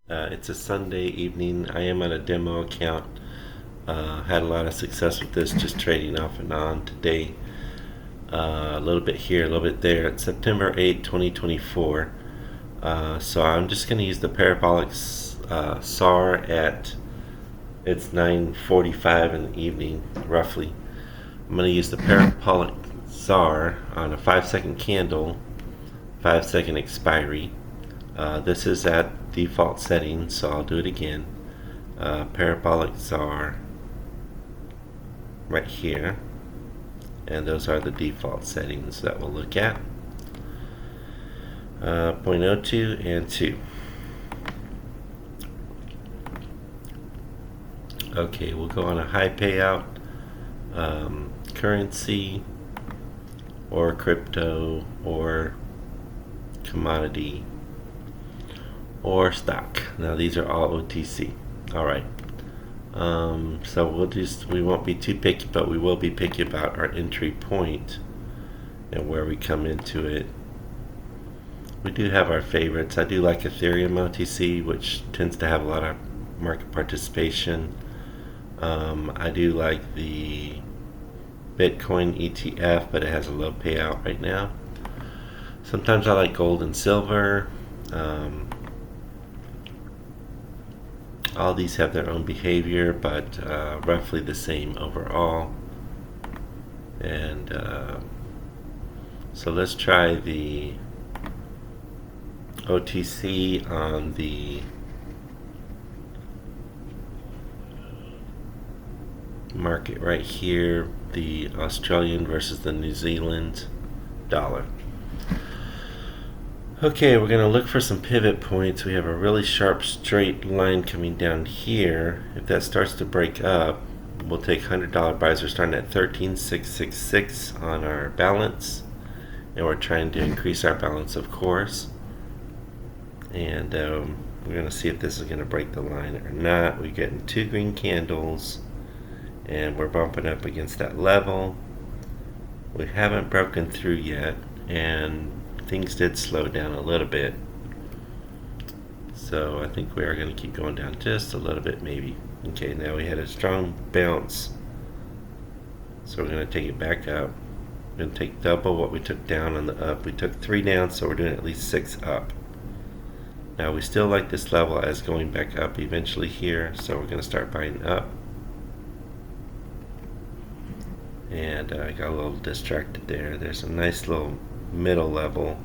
It's a Sunday evening. I am on a demo account. Had a lot of success with this, just trading off and on today. A little bit here, a little bit there. It's September 8, 2024. So I'm just going to use the Parabolic SAR at it's 9:45 in the evening, roughly. I'm going to use the Parabolic SAR on a 5-second candle, 5-second expiry. This is at default settings, so I'll do it again. Parabolic SAR right here, and those are the default settings that we'll look at. 0.02 and 2. Okay, we'll go on a high payout, currency or crypto or commodity or stock. Now these are all OTC. Alright. So we won't be too picky, but we will be picky about our entry point and where we come into it. We do have our favorites. I do like Ethereum OTC, which tends to have a lot of market participation. I do like the Bitcoin ETF, but it has a low payout right now. Sometimes I like gold and silver. All these have their own behavior, but roughly the same overall. And so let's try the OTC on the market right here, the Australian versus the New Zealand dollar. Okay, we're going to look for some pivot points. We have a really sharp straight line coming down here. If that starts to break up, we'll take $100 buys. We're starting at 13,666 on our balance, and we're trying to increase our balance, of course. And we're going to see if this is going to break the line or not. We're getting 2 green candles, and we're bumping up against that level. We haven't broken through yet, and things did slow down a little bit. So I think we are going to keep going down just a little bit, maybe. Okay, now we had a strong bounce. So we're going to take it back up. We're going to take double what we took down on the up. We took 3 down, so we're doing at least 6 up. Now we still like this level as going back up eventually here, so we're going to start buying up. And I got a little distracted there. There's a nice little middle level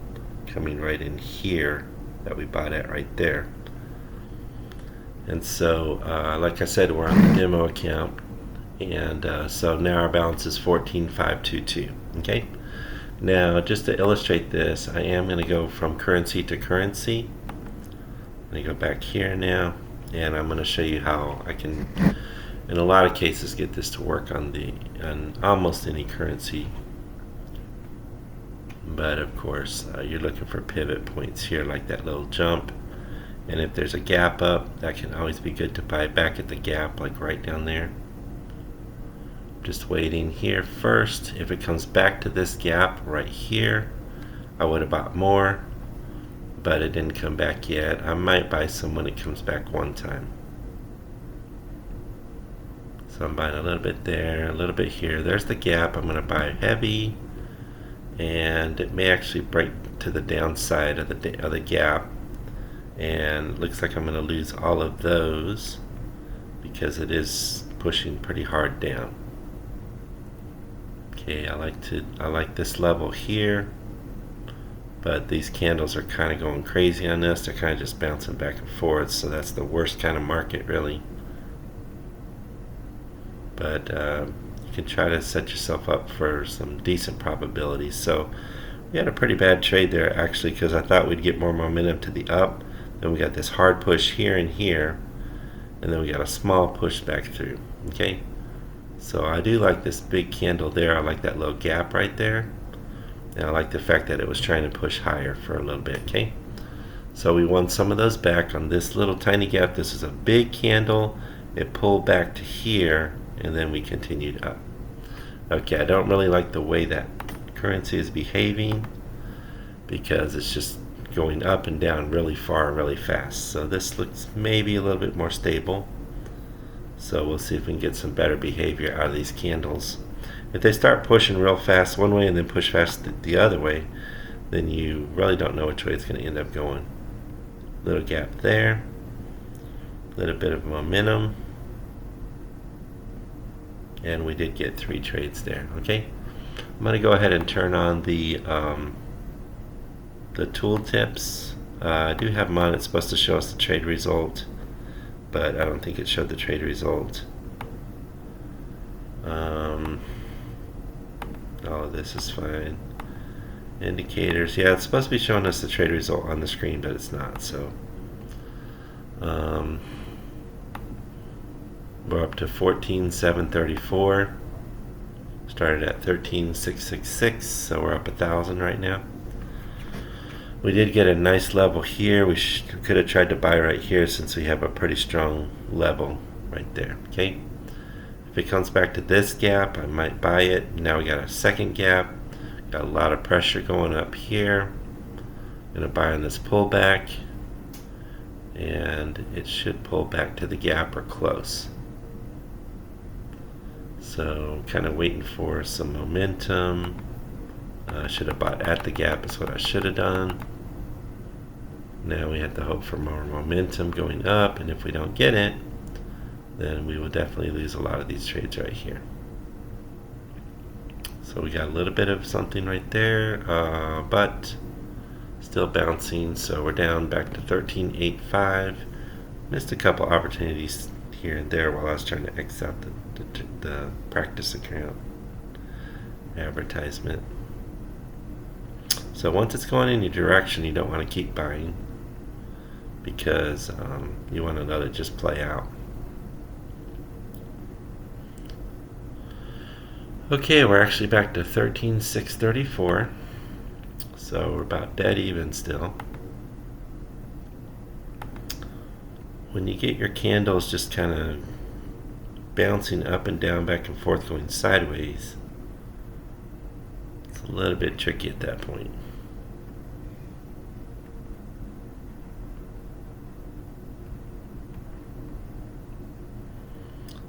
coming right in here that we bought at right there. And so like I said, we're on the demo account, and so now our balance is 14,522. Okay, now just to illustrate this, I am going to go from currency to currency. I'm going to go back here now, and I'm going to show you how I can, in a lot of cases, get this to work on almost any currency. But of course, you're looking for pivot points here, like that little jump. And if there's a gap up, that can always be good to buy back at the gap, like right down there. Just waiting here first. If it comes back to this gap right here, I would have bought more, but it didn't come back yet. I might buy some when it comes back one time. So I'm buying a little bit there, a little bit here. There's the gap. I'm going to buy heavy, and it may actually break to the downside of the gap, and it looks like I'm going to lose all of those because it is pushing pretty hard down. Okay, I like this level here, but these candles are kind of going crazy on this. They're kind of just bouncing back and forth, so that's the worst kind of market, really. But you can try to set yourself up for some decent probabilities. So we had a pretty bad trade there, actually, because I thought we'd get more momentum to the up. Then we got this hard push here and here, and then we got a small push back through. Okay, so I do like this big candle there. I like that little gap right there, and I like the fact that it was trying to push higher for a little bit. Okay, so we won some of those back on this little tiny gap. This is a big candle. It pulled back to here, and then we continued up. Okay, I don't really like the way that currency is behaving, because it's just going up and down really far, really fast. So this looks maybe a little bit more stable. So we'll see if we can get some better behavior out of these candles. If they start pushing real fast one way and then push fast the other way, then you really don't know which way it's going to end up going. Little gap there, little bit of momentum, and we did get 3 trades there. Okay, I'm going to go ahead and turn on the tooltips. I do have them on. It's supposed to show us the trade result, but I don't think it showed the trade result. All of this is fine. Indicators, yeah, it's supposed to be showing us the trade result on the screen, but it's not. So we're up to 14,734. Started at 13,666, so we're up 1,000 right now. We did get a nice level here. We could have tried to buy right here since we have a pretty strong level right there. Okay, if it comes back to this gap, I might buy it. Now we got a second gap. Got a lot of pressure going up here. Gonna buy on this pullback, and it should pull back to the gap or close. So kind of waiting for some momentum. I should have bought at the gap is what I should have done. Now we have to hope for more momentum going up, and if we don't get it, then we will definitely lose a lot of these trades right here. So we got a little bit of something right there, but still bouncing. So we're down back to 13.85. Missed a couple opportunities here and there while I was trying to X out the practice account advertisement. So once it's going in your direction, you don't want to keep buying because you want to let it just play out. Okay, we're actually back to 13,634, so we're about dead even still. When you get your candles just kind of bouncing up and down, back and forth, going sideways, it's a little bit tricky at that point.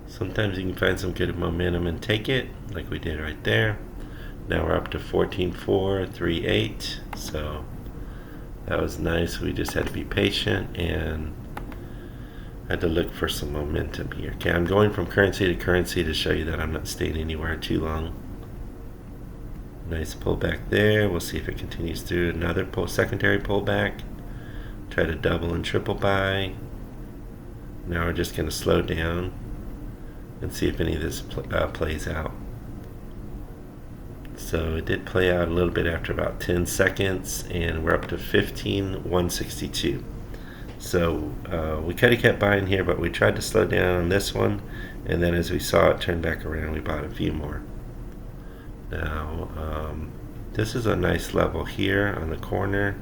Sometimes you can find some good momentum and take it, like we did right there. Now we're up to 14,438, so that was nice. We just had to be patient and had to look for some momentum here. Okay, I'm going from currency to currency to show you that I'm not staying anywhere too long. Nice pullback there. We'll see if it continues through. Another secondary pullback. Try to double and triple buy. Now we're just going to slow down and see if any of this plays out. So it did play out a little bit after about 10 seconds, and we're up to 15,162. So we could have kept buying here, but we tried to slow down on this one, and then as we saw it turn back around, we bought a few more. Now this is a nice level here on the corner,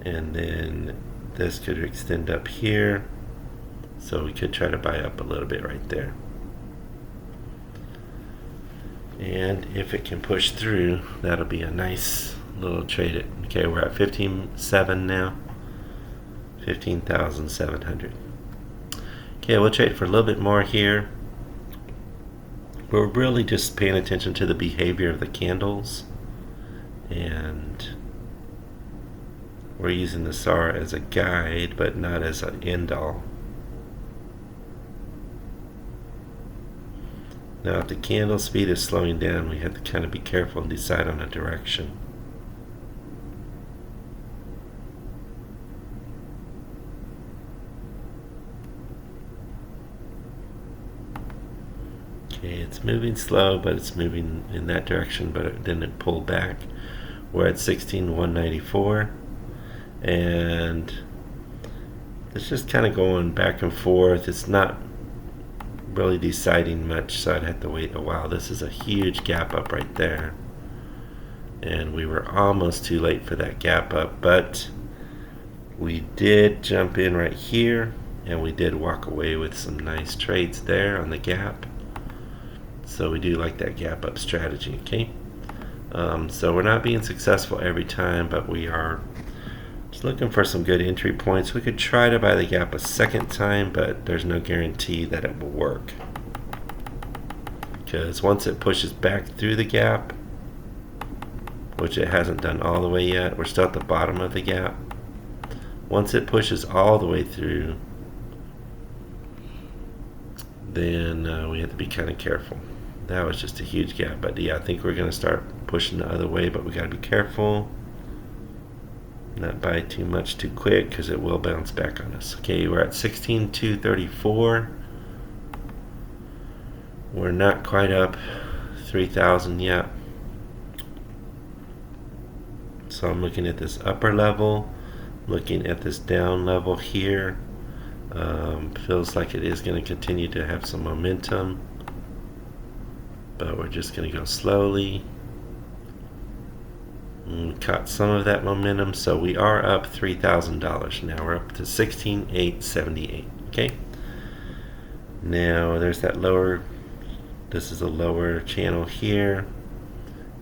and then this could extend up here. So we could try to buy up a little bit right there. And if it can push through, that'll be a nice little trade. Okay, we're at 15.7 now. 15,700. Okay, we'll trade for a little bit more here. We're really just paying attention to the behavior of the candles. And we're using the SAR as a guide, but not as an end-all. Now if the candle speed is slowing down, we have to kind of be careful and decide on a direction. Okay, it's moving slow, but it's moving in that direction, but it didn't pull back. We're at 16,194, and it's just kind of going back and forth. It's not really deciding much, so I'd have to wait a while. This is a huge gap up right there, and we were almost too late for that gap up, but we did jump in right here, and we did walk away with some nice trades there on the gap. So we do like that gap up strategy. Okay, So we're not being successful every time, but we are just looking for some good entry points. We could try to buy the gap a second time, but there's no guarantee that it will work. Because once it pushes back through the gap, which it hasn't done all the way yet, we're still at the bottom of the gap. Once it pushes all the way through, then we have to be kind of careful. That was just a huge gap, but yeah, I think we're going to start pushing the other way, but we got to be careful. Not buy too much too quick because it will bounce back on us. Okay, we're at 16,234. We're not quite up 3,000 yet. So I'm looking at this upper level, looking at this down level here. Feels like it is going to continue to have some momentum, but we're just going to go slowly. Caught some of that momentum, so we are up $3,000 now. We're up to 16,878. Okay, now there's that lower, this is a lower channel here,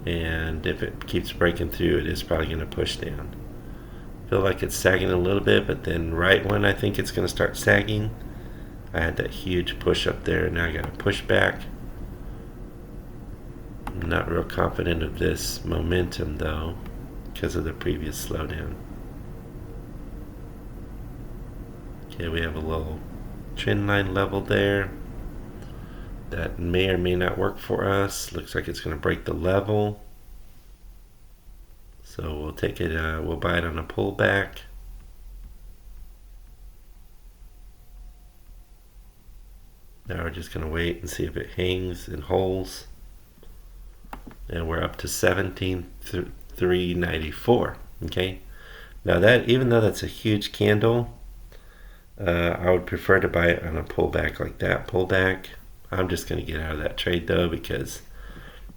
and if it keeps breaking through, it is probably going to push down. Feel like it's sagging a little bit, but then right when I think it's going to start sagging, I had that huge push up there. Now I got to push back. I'm not real confident of this momentum though, because of the previous slowdown. Okay, we have a little trend line level there. That may or may not work for us. Looks like it's going to break the level. So we'll take it, we'll buy it on a pullback. Now we're just going to wait and see if it hangs and holds. And we're up to 17,394. Okay. Now that, even though that's a huge candle, I would prefer to buy it on a pullback like that. Pullback. I'm just going to get out of that trade though, because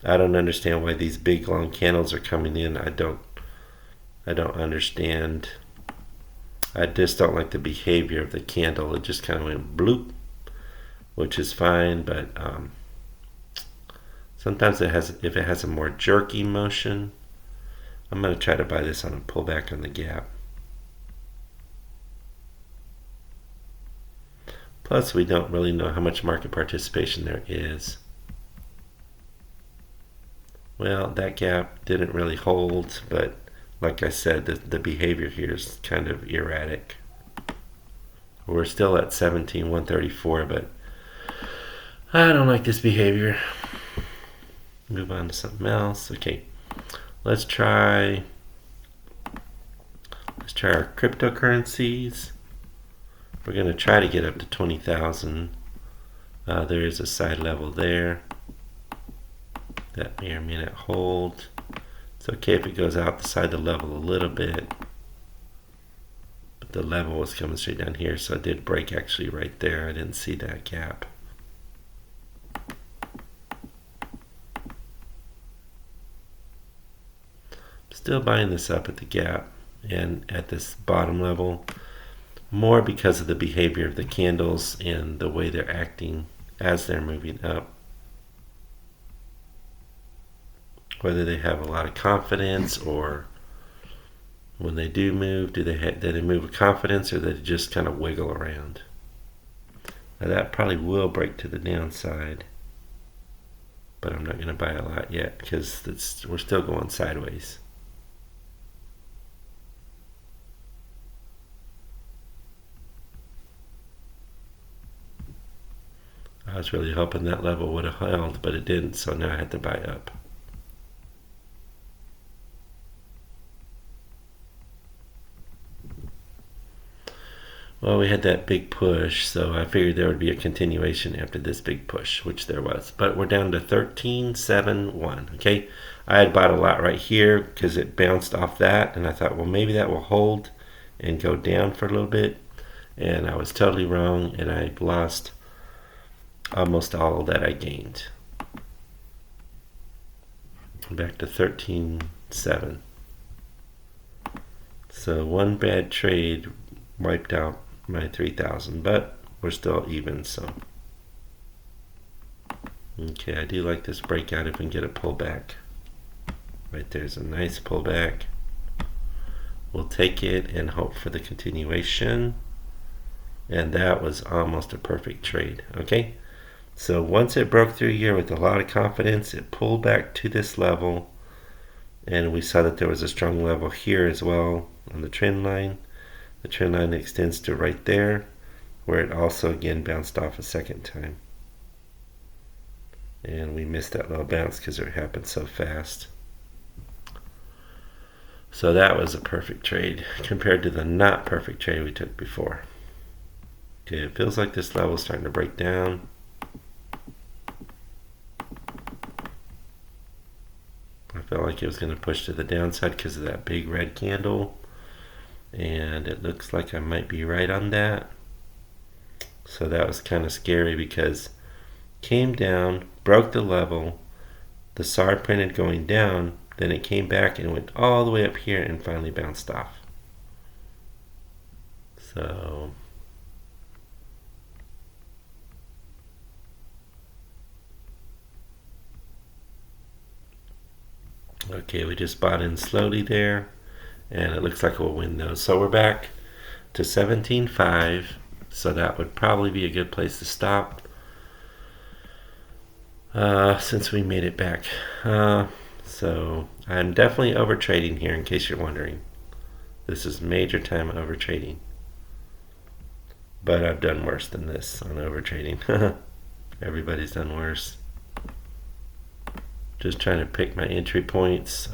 I don't understand why these big long candles are coming in. I don't understand. I just don't like the behavior of the candle. It just kind of went bloop, which is fine, but sometimes if it has a more jerky motion, I'm going to try to buy this on a pullback on the gap. Plus, we don't really know how much market participation there is. Well, that gap didn't really hold, but like I said, the behavior here is kind of erratic. We're still at 17,134, but I don't like this behavior. Move on to something else. Okay, let's try our cryptocurrencies. We're going to try to get up to 20,000. There is a side level there. That may or may not hold. It's okay if it goes outside the level a little bit. But the level was coming straight down here, so it did break actually right there. I didn't see that gap. Still buying this up at the gap and at this bottom level, more because of the behavior of the candles and the way they're acting as they're moving up. Whether they have a lot of confidence, or when they do move, do they move with confidence, or do they just kind of wiggle around? Now that probably will break to the downside, but I'm not going to buy a lot yet because we're still going sideways. I was really hoping that level would have held, but it didn't, so now I had to buy up. Well, we had that big push, so I figured there would be a continuation after this big push, which there was. But we're down to 13,701. Okay, I had bought a lot right here because it bounced off that, and I thought, well, maybe that will hold and go down for a little bit. And I was totally wrong, and I lost almost all that I gained. Back to 13.7. So one bad trade wiped out my 3,000, but we're still even. So okay, I do like this breakout if we can get a pullback Right there's a nice pullback. We'll take it and hope for the continuation. And that was almost a perfect trade. Okay, so once it broke through here with a lot of confidence, it pulled back to this level, and we saw that there was a strong level here as well on the trend line. The trend line extends to right there, where it also again bounced off a second time. And we missed that little bounce because it happened so fast. So that was a perfect trade compared to the not perfect trade we took before. Okay, it feels like this level is starting to break down. I felt like it was going to push to the downside because of that big red candle. And it looks like I might be right on that. So that was kind of scary because came down, broke the level, the SAR printed going down, then it came back and went all the way up here and finally bounced off. So okay, we just bought in slowly there, and it looks like we'll win those. So we're back to 17.5, so that would probably be a good place to stop since we made it back. So I'm definitely over trading here, in case you're wondering. This is major time over trading. But I've done worse than this on over trading. Everybody's done worse. Just trying to pick my entry points.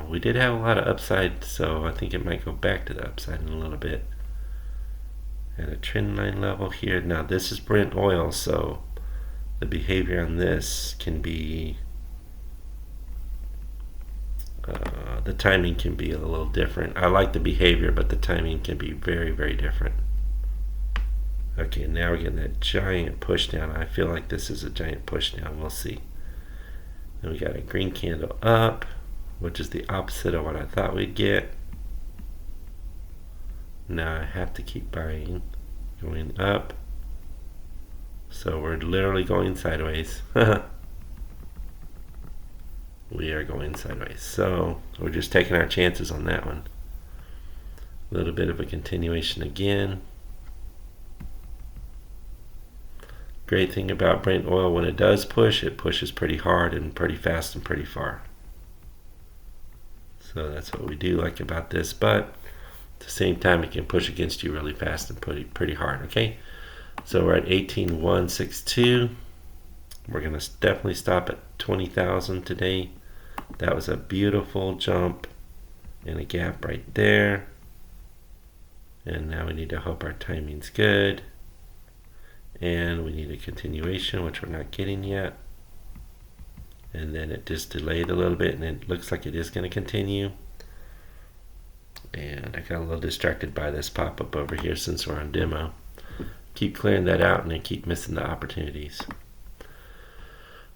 We did have a lot of upside, so I think it might go back to the upside in a little bit. At a trend line level here. Now this is Brent oil, so the behavior on this can be, the timing can be a little different. I like the behavior, but the timing can be very, very different. Okay, now we're getting that giant push down. I feel like this is a giant push down. We'll see. Then we got a green candle up, which is the opposite of what I thought we'd get. Now I have to keep buying. Going up. So we're literally going sideways. We are going sideways. So we're just taking our chances on that one. A little bit of a continuation again. Great thing about Brent oil, when it does push, it pushes pretty hard and pretty fast and pretty far. So that's what we do like about this, but at the same time it can push against you really fast and pretty hard. Okay, so we're at 18,162. We're going to definitely stop at 20,000 today. That was a beautiful jump and a gap right there. And now we need to hope our timing's good. And we need a continuation, which we're not getting yet. And then it just delayed a little bit, and it looks like it is going to continue. And I got a little distracted by this pop-up over here since we're on demo. Keep clearing that out, and I keep missing the opportunities.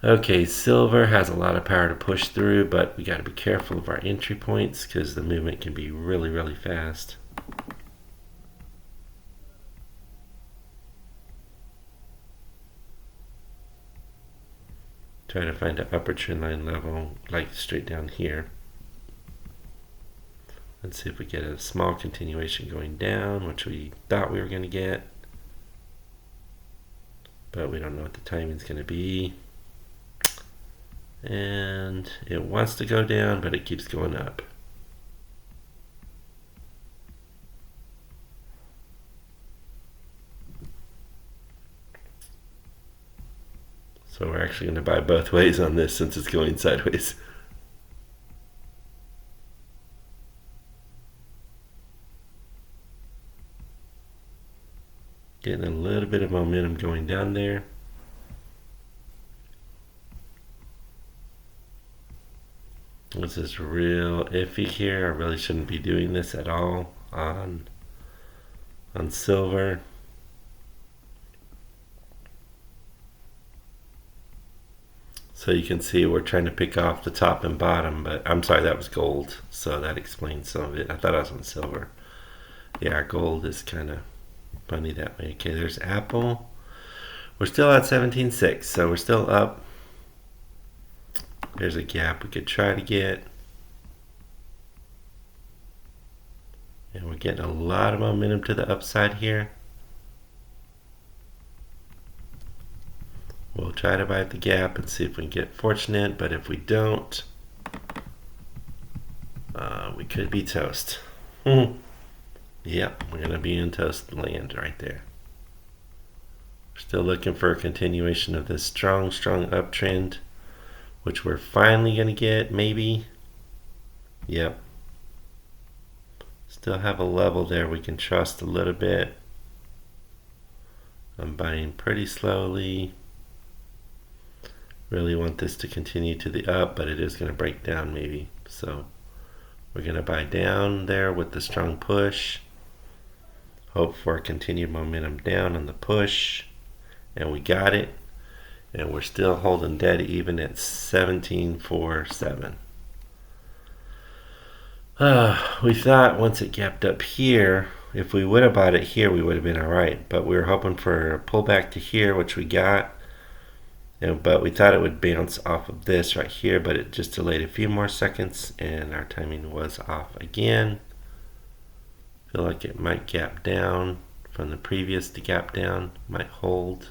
Okay, silver has a lot of power to push through, but we got to be careful of our entry points because the movement can be really, really fast. Try to find an upper trend line level, like straight down here. Let's see if we get a small continuation going down, which we thought we were going to get. But we don't know what the timing's going to be. And it wants to go down, but it keeps going up. So we're actually going to buy both ways on this since it's going sideways. Getting a little bit of momentum going down there. This is real iffy here. I really shouldn't be doing this at all on silver. So you can see we're trying to pick off the top and bottom, but I'm sorry, that was gold. So that explains some of it. I thought I was on silver. Yeah, gold is kind of funny that way. Okay, there's Apple. We're still at 17.6, so we're still up. There's a gap we could try to get. And we're getting a lot of momentum to the upside here. We'll try to buy the gap and see if we can get fortunate, but if we don't, we could be toast. Yep, we're going to be in toast land right there. We're still looking for a continuation of this strong uptrend, which we're finally going to get, maybe. Yep. Still have a level there we can trust a little bit. I'm buying pretty slowly. Really want this to continue to the up, but it is going to break down maybe. So we're going to buy down there with the strong push. Hope for continued momentum down on the push. And we got it. And we're still holding dead even at 17.47. We thought once it gapped up here, if we would have bought it here, we would have been alright. But we were hoping for a pullback to here, which we got. But we thought it would bounce off of this right here, but it just delayed a few more seconds and our timing was off again. Feel like it might gap down from the previous to gap down, might hold.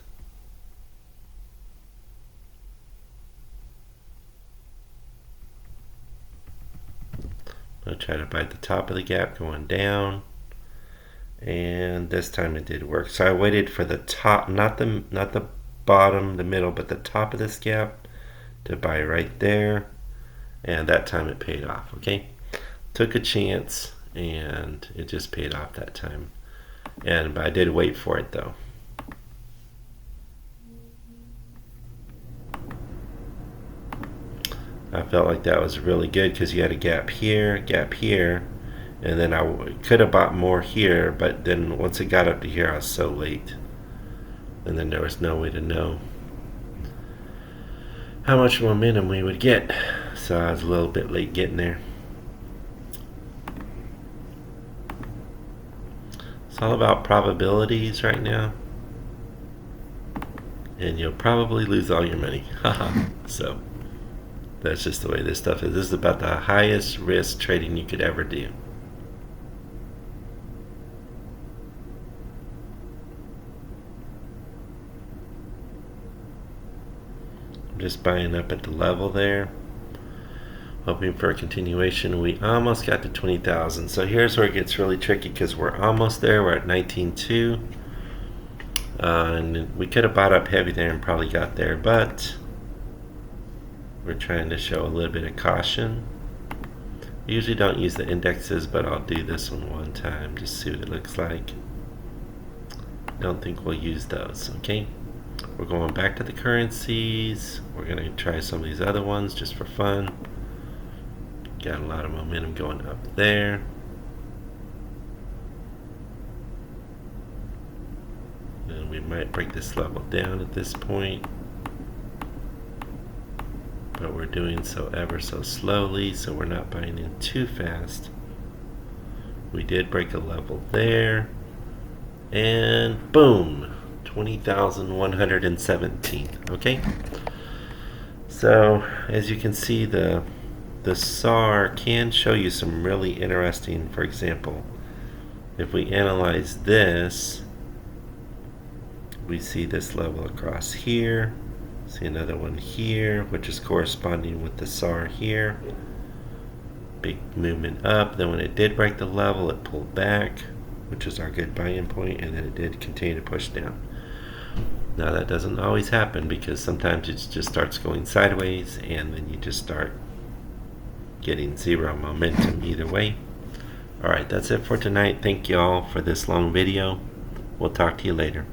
I'll try to bite the top of the gap going down, and this time it did work. So I waited for the top, not the bottom, the middle, but the top of this gap to buy right there, and that time it paid off. Okay, took a chance and it just paid off that time, but I did wait for it though. I felt like that was really good because you had a gap here, and then I could have bought more here, but then once it got up to here I was so late. And then there was no way to know how much momentum we would get. So I was a little bit late getting there. It's all about probabilities right now. And you'll probably lose all your money. So that's just the way this stuff is. This is about the highest risk trading you could ever do. Just buying up at the level there, hoping for a continuation. We almost got to 20,000. So here's where it gets really tricky because we're almost there. We're at 19.2, and we could have bought up heavy there and probably got there, but we're trying to show a little bit of caution. I usually don't use the indexes, but I'll do this one time just see what it looks like. Don't think we'll use those. Okay. We're going back to the currencies. We're going to try some of these other ones just for fun. Got a lot of momentum going up there. And we might break this level down at this point. But we're doing so ever so slowly, so we're not buying in too fast. We did break a level there. And boom! 20,117. Okay, so as you can see, the SAR can show you some really interesting. For example, if we analyze this, we see this level across here, see another one here, which is corresponding with the SAR here. Big movement up. Then when it did break the level, it pulled back, which is our good buy-in point, and then it did continue to push down. Now that doesn't always happen because sometimes it just starts going sideways and then you just start getting zero momentum either way. Alright, that's it for tonight. Thank you all for this long video. We'll talk to you later.